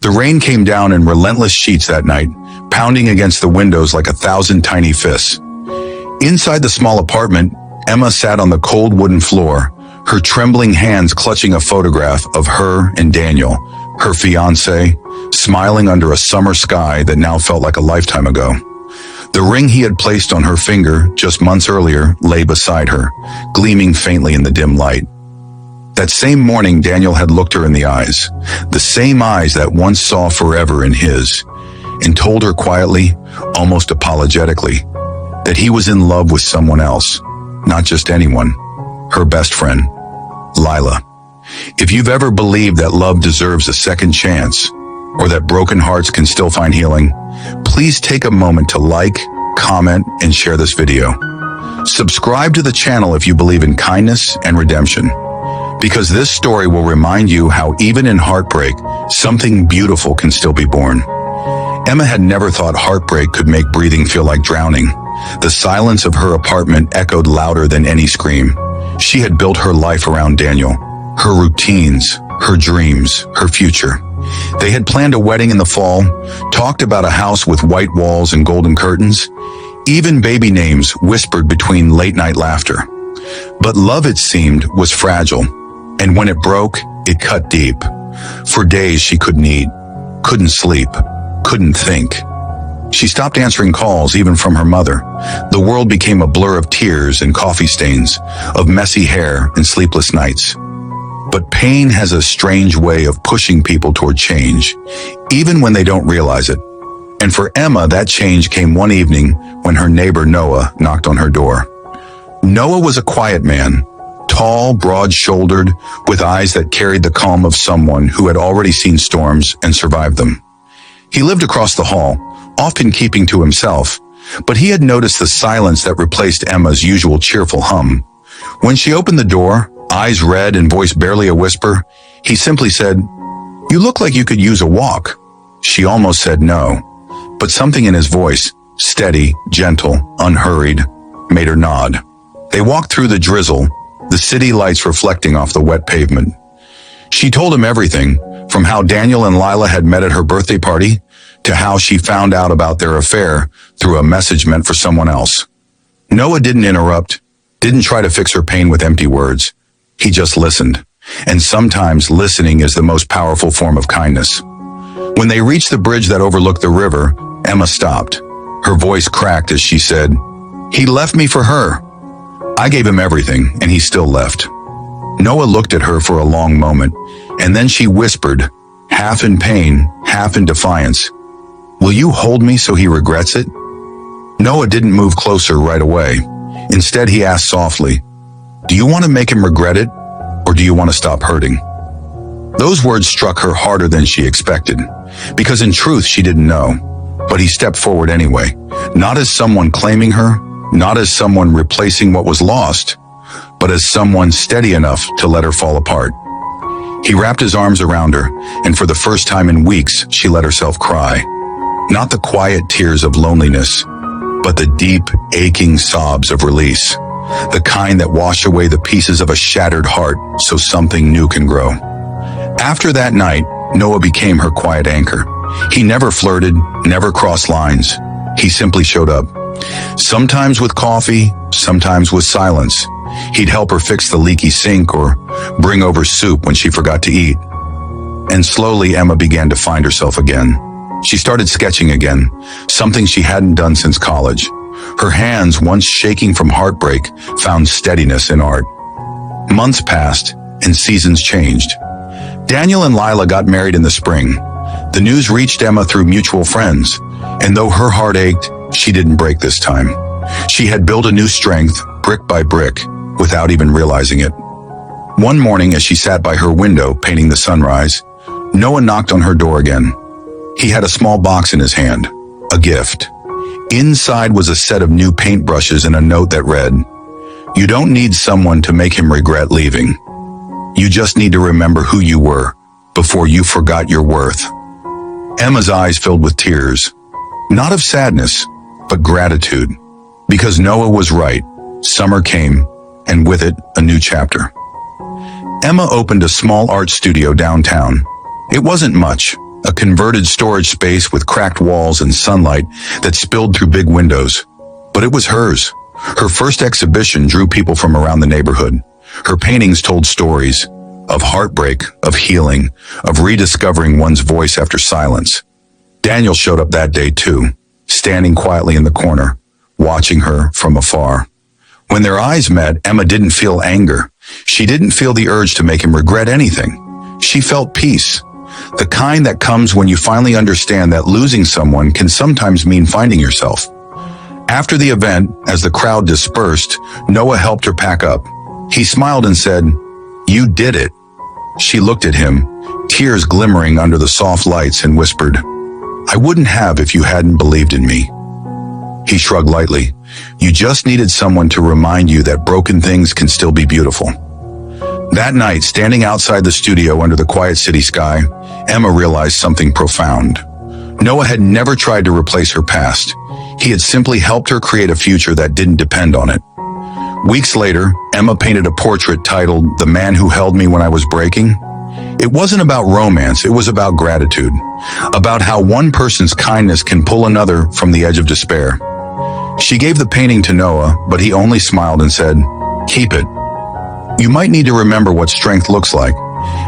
The rain came down in relentless sheets that night, pounding against the windows like 1,000 tiny fists. Inside the small apartment, Emma sat on the cold wooden floor, her trembling hands clutching a photograph of her and Daniel, her fiancé, smiling under a summer sky that now felt like a lifetime ago. The ring he had placed on her finger just months earlier lay beside her, gleaming faintly in the dim light. That same morning, Daniel had looked her in the eyes, the same eyes that once saw forever in his, and told her quietly, almost apologetically, that he was in love with someone else, not just anyone, her best friend, Lila. If you've ever believed that love deserves a second chance, or that broken hearts can still find healing, please take a moment to like, comment, and share this video. Subscribe to the channel if you believe in kindness and redemption, because this story will remind you how even in heartbreak, something beautiful can still be born. Emma had never thought heartbreak could make breathing feel like drowning. The silence of her apartment echoed louder than any scream. She had built her life around Daniel, her routines, her dreams, her future. They had planned a wedding in the fall, talked about a house with white walls and golden curtains, even baby names whispered between late-night laughter. But love, it seemed, was fragile, and when it broke, it cut deep. For days she couldn't eat, couldn't sleep, couldn't think. She stopped answering calls, even from her mother. The world became a blur of tears and coffee stains, of messy hair and sleepless nights. But pain has a strange way of pushing people toward change, even when they don't realize it. And for Emma, that change came one evening when her neighbor Noah knocked on her door. Noah was a quiet man, tall, broad-shouldered, with eyes that carried the calm of someone who had already seen storms and survived them. He lived across the hall, often keeping to himself, but he had noticed the silence that replaced Emma's usual cheerful hum. When she opened the door, eyes red and voice barely a whisper, he simply said, "You look like you could use a walk." She almost said no, but something in his voice, steady, gentle, unhurried, made her nod. They walked through the drizzle, the city lights reflecting off the wet pavement. She told him everything, from how Daniel and Lila had met at her birthday party, to how she found out about their affair through a message meant for someone else. Noah didn't interrupt, didn't try to fix her pain with empty words. He just listened, and sometimes listening is the most powerful form of kindness. When they reached the bridge that overlooked the river, Emma stopped. Her voice cracked as she said, "He left me for her. I gave him everything, and he still left." Noah looked at her for a long moment, and then she whispered, half in pain, half in defiance, "Will you hold me so he regrets it?" Noah didn't move closer right away. Instead, he asked softly, "Do you want to make him regret it, or do you want to stop hurting?" Those words struck her harder than she expected, because in truth she didn't know. But he stepped forward anyway, not as someone claiming her, not as someone replacing what was lost, but as someone steady enough to let her fall apart. He wrapped his arms around her, and for the first time in weeks, she let herself cry. Not the quiet tears of loneliness, but the deep, aching sobs of release. The kind that wash away the pieces of a shattered heart so something new can grow. After that night, Noah became her quiet anchor. He never flirted, never crossed lines. He simply showed up. Sometimes with coffee, sometimes with silence. He'd help her fix the leaky sink or bring over soup when she forgot to eat. And slowly, Emma began to find herself again. She started sketching again, something she hadn't done since college. Her hands, once shaking from heartbreak, found steadiness in art. Months passed, and seasons changed. Daniel and Lila got married in the spring. The news reached Emma through mutual friends, and though her heart ached, she didn't break this time. She had built a new strength, brick by brick, without even realizing it. One morning, as she sat by her window painting the sunrise, Noah knocked on her door again. He had a small box in his hand, a gift. Inside was a set of new paintbrushes and a note that read, "You don't need someone to make him regret leaving. You just need to remember who you were before you forgot your worth." Emma's eyes filled with tears, not of sadness, but gratitude, because Noah was right. Summer came, and with it, a new chapter. Emma opened a small art studio downtown. It wasn't much, a converted storage space with cracked walls and sunlight that spilled through big windows. But it was hers. Her first exhibition drew people from around the neighborhood. Her paintings told stories of heartbreak, of healing, of rediscovering one's voice after silence. Daniel showed up that day too, standing quietly in the corner, watching her from afar. When their eyes met, Emma didn't feel anger. She didn't feel the urge to make him regret anything. She felt peace, the kind that comes when you finally understand that losing someone can sometimes mean finding yourself. After the event, as the crowd dispersed, Noah helped her pack up. He smiled and said, "You did it." She looked at him, tears glimmering under the soft lights, and whispered, "I wouldn't have if you hadn't believed in me." He shrugged lightly. "You just needed someone to remind you that broken things can still be beautiful." That night, standing outside the studio under the quiet city sky, Emma realized something profound. Noah had never tried to replace her past. He had simply helped her create a future that didn't depend on it. Weeks later, Emma painted a portrait titled "The Man Who Held Me When I Was Breaking." It wasn't about romance, it was about gratitude, about how one person's kindness can pull another from the edge of despair. She gave the painting to Noah, but he only smiled and said, "Keep it. You might need to remember what strength looks like."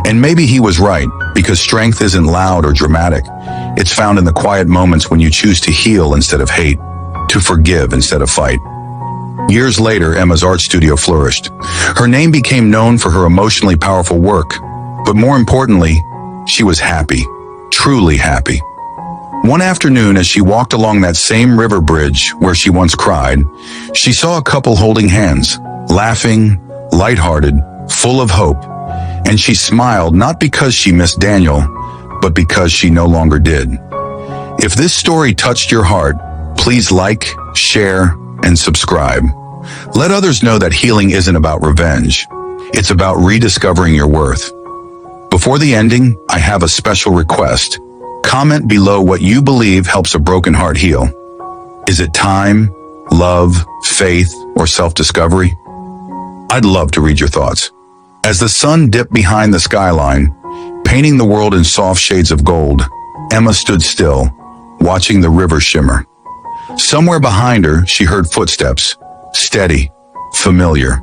And maybe he was right, because strength isn't loud or dramatic. It's found in the quiet moments when you choose to heal instead of hate, to forgive instead of fight. Years later, Emma's art studio flourished. Her name became known for her emotionally powerful work, but more importantly, she was happy, truly happy. One afternoon, as she walked along that same river bridge where she once cried, she saw a couple holding hands, laughing, lighthearted, full of hope, and she smiled not because she missed Daniel, but because she no longer did. If this story touched your heart, please like, share, and subscribe. Let others know that healing isn't about revenge. It's about rediscovering your worth. Before the ending, I have a special request. Comment below what you believe helps a broken heart heal. Is it time, love, faith, or self-discovery? I'd love to read your thoughts. As the sun dipped behind the skyline, painting the world in soft shades of gold, Emma stood still, watching the river shimmer. Somewhere behind her, she heard footsteps, steady, familiar.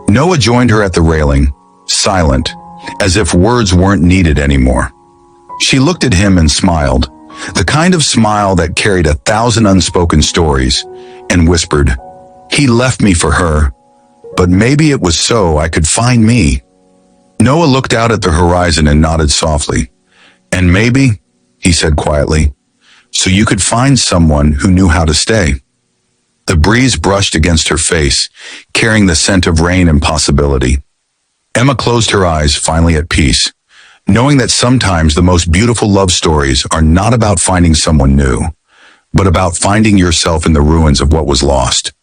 Noah joined her at the railing, silent, as if words weren't needed anymore. She looked at him and smiled, the kind of smile that carried 1,000 unspoken stories, and whispered, "He left me for her, but maybe it was so I could find me." Noah looked out at the horizon and nodded softly. "And maybe," he said quietly, "so you could find someone who knew how to stay." The breeze brushed against her face, carrying the scent of rain and possibility. Emma closed her eyes, finally at peace, knowing that sometimes the most beautiful love stories are not about finding someone new, but about finding yourself in the ruins of what was lost.